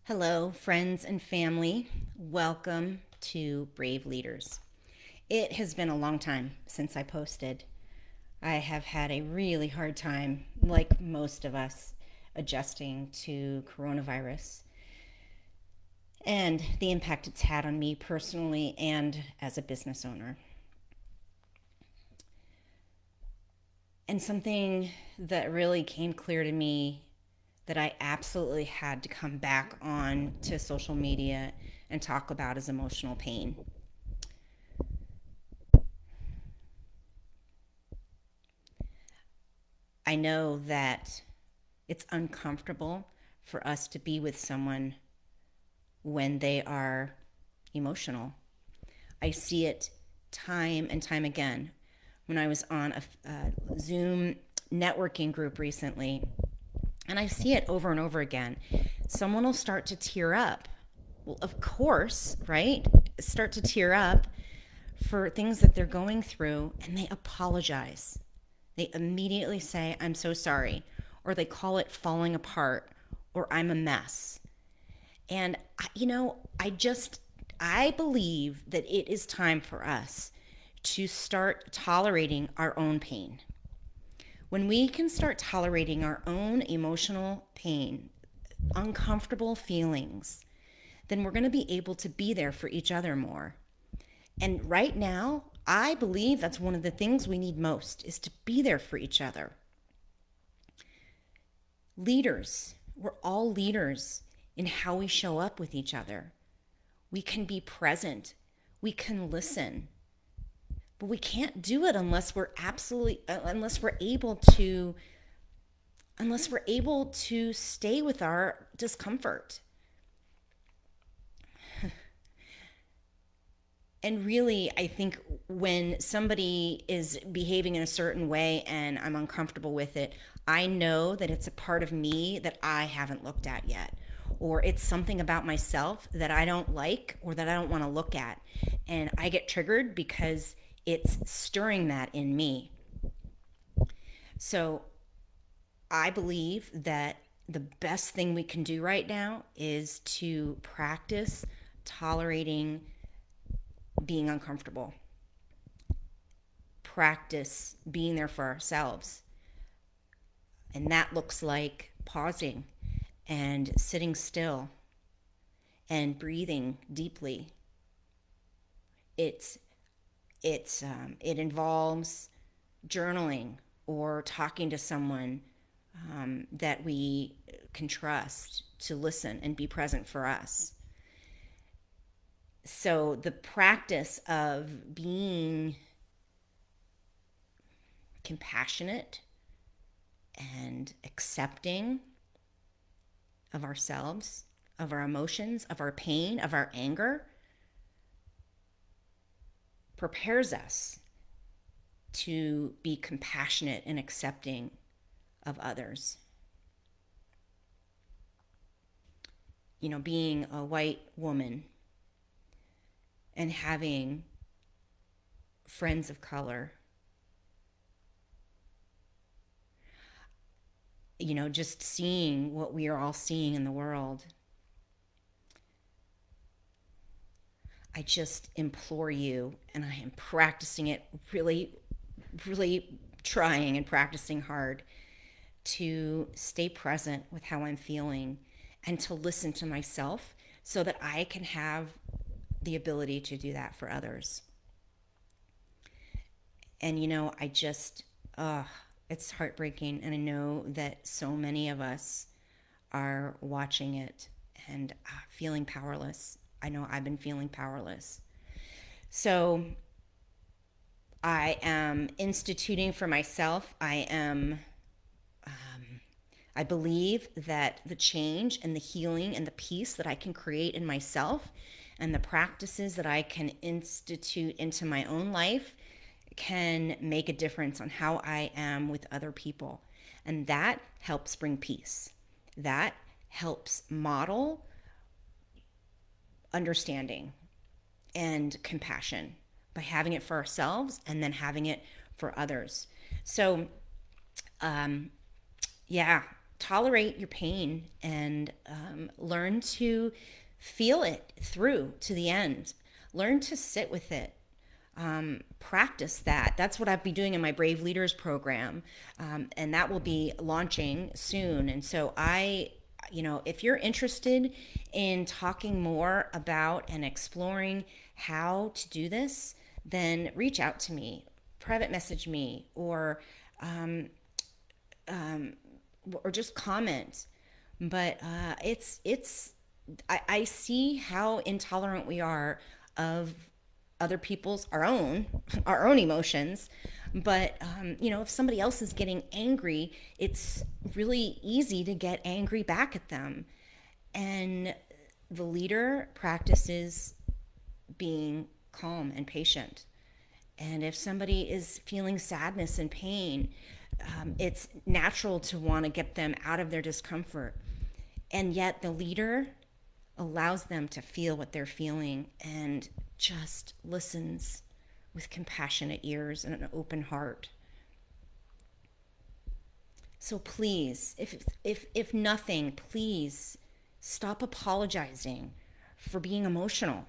Hello, friends and family. Welcome to Brave Leaders. It has been a long time since I posted. I have had a really hard time, like most of us, adjusting to coronavirus and the impact it's had on me personally and as a business owner. And something that really came clear to me that I absolutely had to come back on to social media and talk about is emotional pain. I know that it's uncomfortable for us to be with someone when they are emotional. I see it time and time again. When I was on a Zoom networking group recently, and I see it over and over again, someone will start to tear up. Well, of course, right? Start to tear up for things that they're going through, and they apologize. They immediately say, I'm so sorry, or they call it falling apart, or I'm a mess. And, I believe that it is time for us to start tolerating our own pain. When we can start tolerating our own emotional pain, uncomfortable feelings, then we're going to be able to be there for each other more. And right now, I believe that's one of the things we need most is to be there for each other. Leaders, we're all leaders in how we show up with each other. We can be present, we can listen, but we can't do it unless we're able to stay with our discomfort. And really, I think when somebody is behaving in a certain way and I'm uncomfortable with it, I know that it's a part of me that I haven't looked at yet. Or it's something about myself that I don't like or that I don't want to look at. And I get triggered because it's stirring that in me. So I believe that the best thing we can do right now is to practice tolerating being uncomfortable, practice being there for ourselves. And that looks like pausing and sitting still and breathing deeply. It's it involves journaling or talking to someone that we can trust to listen and be present for us. So the practice of being compassionate and accepting of ourselves, of our emotions, of our pain, of our anger, prepares us to be compassionate and accepting of others. Being a white woman and having friends of color, just seeing what we are all seeing in the world. I just implore you, and I am practicing it really, really trying and practicing hard to stay present with how I'm feeling and to listen to myself so that I can have the ability to do that for others. And it's heartbreaking, and I know that so many of us are watching it and feeling powerless. I know I've been feeling powerless. So I am instituting for myself. I believe that the change and the healing and the peace that I can create in myself and the practices that I can institute into my own life can make a difference on how I am with other people. And that helps bring peace. That helps model understanding and compassion by having it for ourselves and then having it for others. So, yeah, tolerate your pain and learn to feel it through to the end. Learn to sit with it. Practice that. That's what I'll be doing in my Brave Leaders program. And that will be launching soon. And so if you're interested in talking more about and exploring how to do this, then reach out to me, private message me, or just comment. But I see how intolerant we are of other people's our own emotions. But if somebody else is getting angry, it's really easy to get angry back at them. And the leader practices being calm and patient. And if somebody is feeling sadness and pain, it's natural to want to get them out of their discomfort. And yet the leader allows them to feel what they're feeling and just listens with compassionate ears and an open heart. So please, if nothing, please stop apologizing for being emotional.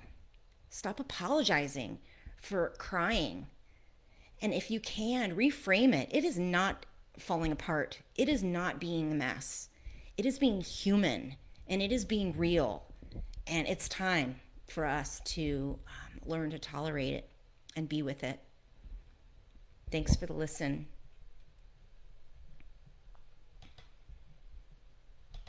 Stop apologizing for crying. And if you can, reframe it. It is not falling apart. It is not being a mess. It is being human, and it is being real. And it's time for us to learn to tolerate it and be with it. Thanks for the listen.